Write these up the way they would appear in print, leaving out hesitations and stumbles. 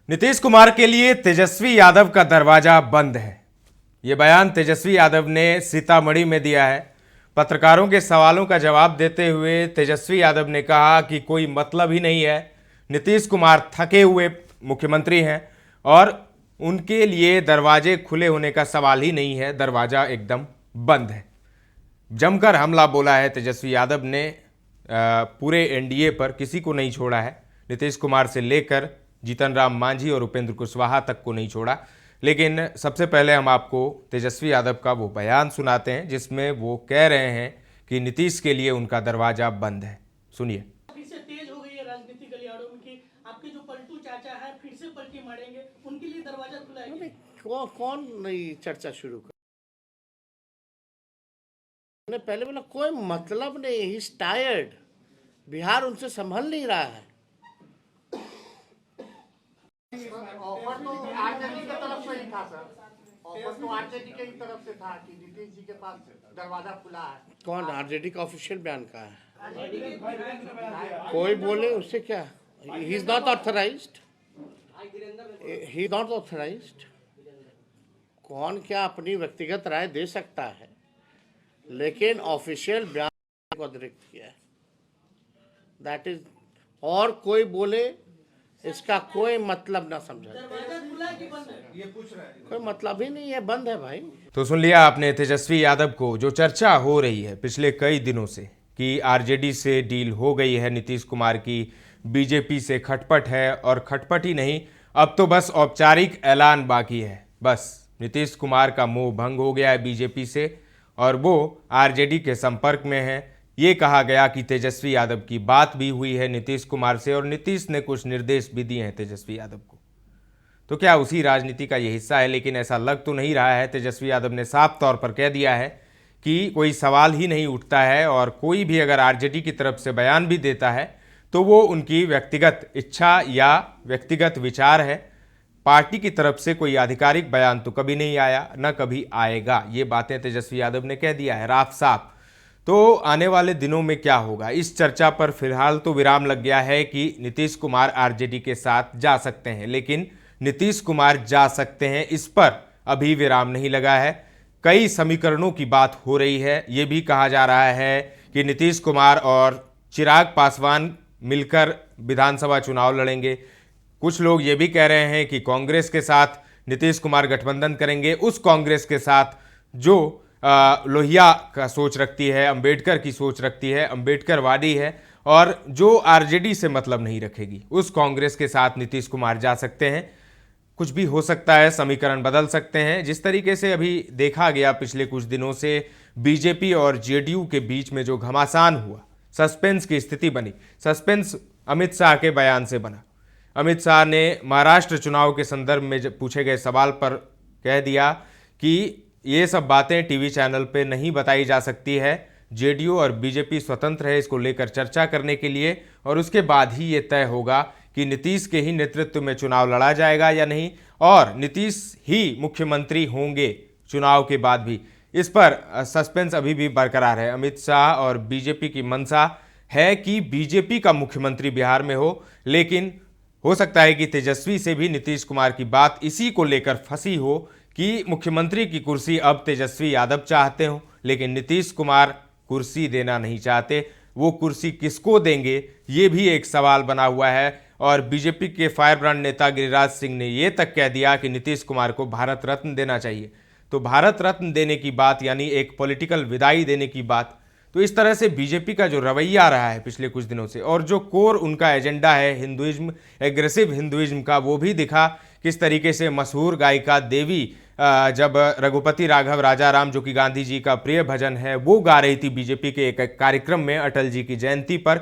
नीतीश कुमार के लिए तेजस्वी यादव का दरवाजा बंद है। ये बयान तेजस्वी यादव ने सीतामढ़ी में दिया है। पत्रकारों के सवालों का जवाब देते हुए तेजस्वी यादव ने कहा कि कोई मतलब ही नहीं है। नीतीश कुमार थके हुए मुख्यमंत्री हैं और उनके लिए दरवाजे खुले होने का सवाल ही नहीं है, दरवाजा एकदम बंद है। जमकर हमला बोला है तेजस्वी यादव ने। पूरे एनडीए पर किसी को नहीं छोड़ा है। नीतीश कुमार से लेकर जीतन राम मांझी और उपेंद्र कुशवाहा तक को नहीं छोड़ा। लेकिन सबसे पहले हम आपको तेजस्वी यादव का वो बयान सुनाते हैं जिसमें वो कह रहे हैं कि नीतीश के लिए उनका दरवाजा बंद है। सुनिए। फिर से तेज हो गई है राजनीतिक गलियारों में कि आपके जो पलटू चाचा है फिर से पलटी मारेंगे, उनके लिए दरवाजा खुला है। कौन नई चर्चा शुरू कर? मैंने पहले बोला कोई मतलब नहीं, ही इज टायर्ड। बिहार उनसे संभल नहीं रहा है। ऑफर तो आरजेडी की तरफ से ही था सर। ऑफर तो आरजेडी की तरफ से था कि नीतीश जी के पास दरवाजा खुला है। कौन आरजेडी का ऑफिशियल बयान कहा है? कोई बोले उससे क्या? He is not authorised, he not authorised. कौन क्या अपनी व्यक्तिगत राय दे सकता है, लेकिन ऑफिशियल बयान को अतिरिक्त किया है, दैट इज। और कोई बोले इसका कोई मतलब ना समझा, कोई मतलब ही नहीं है, बंद है भाई। तो सुन लिया आपने तेजस्वी यादव को। जो चर्चा हो रही है पिछले कई दिनों से कि आरजेडी से डील हो गई है नीतीश कुमार की, बीजेपी से खटपट है, और खटपट ही नहीं, अब तो बस औपचारिक ऐलान बाकी है। बस नीतीश कुमार का मोह भंग हो गया है बीजेपी से और वो आरजेडी के संपर्क में है। ये कहा गया कि तेजस्वी यादव की बात भी हुई है नीतीश कुमार से और नीतीश ने कुछ निर्देश भी दिए हैं तेजस्वी यादव को। तो क्या उसी राजनीति का ये हिस्सा है? लेकिन ऐसा लग तो नहीं रहा है। तेजस्वी यादव ने साफ तौर पर कह दिया है कि कोई सवाल ही नहीं उठता है और कोई भी अगर आरजेडी की तरफ से बयान भी देता है तो वो उनकी व्यक्तिगत इच्छा या व्यक्तिगत विचार है। पार्टी की तरफ से कोई आधिकारिक बयान तो कभी नहीं आया, न कभी आएगा। ये बातें तेजस्वी यादव ने कह दिया है राफ साफ। तो आने वाले दिनों में क्या होगा, इस चर्चा पर फिलहाल तो विराम लग गया है कि नीतीश कुमार आरजेडी के साथ जा सकते हैं, लेकिन नीतीश कुमार जा सकते हैं इस पर अभी विराम नहीं लगा है। कई समीकरणों की बात हो रही है। ये भी कहा जा रहा है कि नीतीश कुमार और चिराग पासवान मिलकर विधानसभा चुनाव लड़ेंगे। कुछ लोग ये भी कह रहे हैं कि कांग्रेस के साथ नीतीश कुमार गठबंधन करेंगे, उस कांग्रेस के साथ जो लोहिया का सोच रखती है, अंबेडकर की सोच रखती है, अंबेडकरवादी है और जो आरजेडी से मतलब नहीं रखेगी, उस कांग्रेस के साथ नीतीश कुमार जा सकते हैं। कुछ भी हो सकता है, समीकरण बदल सकते हैं। जिस तरीके से अभी देखा गया पिछले कुछ दिनों से बीजेपी और जेडीयू के बीच में जो घमासान हुआ, सस्पेंस की स्थिति बनी। सस्पेंस अमित शाह के बयान से बना। अमित शाह ने महाराष्ट्र चुनाव के संदर्भ में पूछे गए सवाल पर कह दिया कि ये सब बातें टीवी चैनल पे नहीं बताई जा सकती है। जेडीयू और बीजेपी स्वतंत्र है इसको लेकर चर्चा करने के लिए, और उसके बाद ही ये तय होगा कि नीतीश के ही नेतृत्व में चुनाव लड़ा जाएगा या नहीं, और नीतीश ही मुख्यमंत्री होंगे चुनाव के बाद भी। इस पर सस्पेंस अभी भी बरकरार है। अमित शाह और बीजेपी की मंशा है कि बीजेपी का मुख्यमंत्री बिहार में हो, लेकिन हो सकता है कि तेजस्वी से भी नीतीश कुमार की बात इसी को लेकर फंसी हो कि मुख्यमंत्री की कुर्सी अब तेजस्वी यादव चाहते हो, लेकिन नीतीश कुमार कुर्सी देना नहीं चाहते। वो कुर्सी किसको देंगे, ये भी एक सवाल बना हुआ है। और बीजेपी के फायर ब्रांड नेता गिरिराज सिंह ने ये तक कह दिया कि नीतीश कुमार को भारत रत्न देना चाहिए। तो भारत रत्न देने की बात यानी एक पॉलिटिकल विदाई देने की बात। तो इस तरह से बीजेपी का जो रवैया रहा है पिछले कुछ दिनों से, और जो कोर उनका एजेंडा है हिंदुइज्म, एग्रेसिव हिंदुइज्म का, वो भी दिखा। किस तरीके से मशहूर गायिका देवी जब रघुपति राघव राजा राम, जो कि गांधी जी का प्रिय भजन है, वो गा रही थी बीजेपी के एक कार्यक्रम में अटल जी की जयंती पर,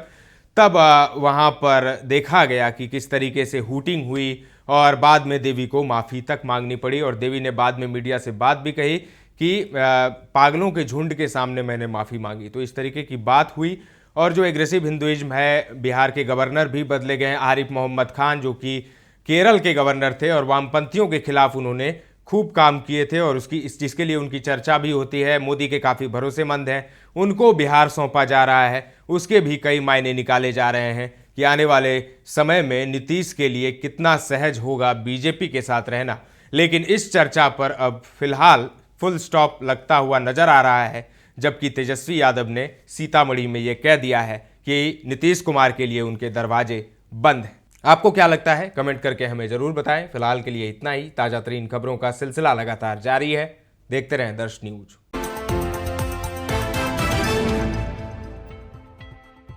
तब वहाँ पर देखा गया कि किस तरीके से हूटिंग हुई और बाद में देवी को माफ़ी तक मांगनी पड़ी। और देवी ने बाद में मीडिया से बात भी कही कि पागलों के झुंड के सामने मैंने माफ़ी मांगी। तो इस तरीके की बात हुई। और जो एग्रेसिव हिंदुइज्म है, बिहार के गवर्नर भी बदले गए। आरिफ मोहम्मद खान जो कि केरल के गवर्नर थे और वामपंथियों के खिलाफ उन्होंने खूब काम किए थे, और जिसके लिए उनकी चर्चा भी होती है, मोदी के काफ़ी भरोसेमंद हैं, उनको बिहार सौंपा जा रहा है। उसके भी कई मायने निकाले जा रहे हैं कि आने वाले समय में नीतीश के लिए कितना सहज होगा बीजेपी के साथ रहना, लेकिन इस चर्चा पर अब फिलहाल फुल स्टॉप लगता हुआ नजर आ रहा है, जबकि तेजस्वी यादव ने सीतामढ़ी में यह कह दिया है कि नीतीश कुमार के लिए उनके दरवाजे बंद हैं। आपको क्या लगता है, कमेंट करके हमें जरूर बताएं। फिलहाल के लिए इतना ही। ताजा तरीन खबरों का सिलसिला लगातार जारी है, देखते रहें दर्श न्यूज।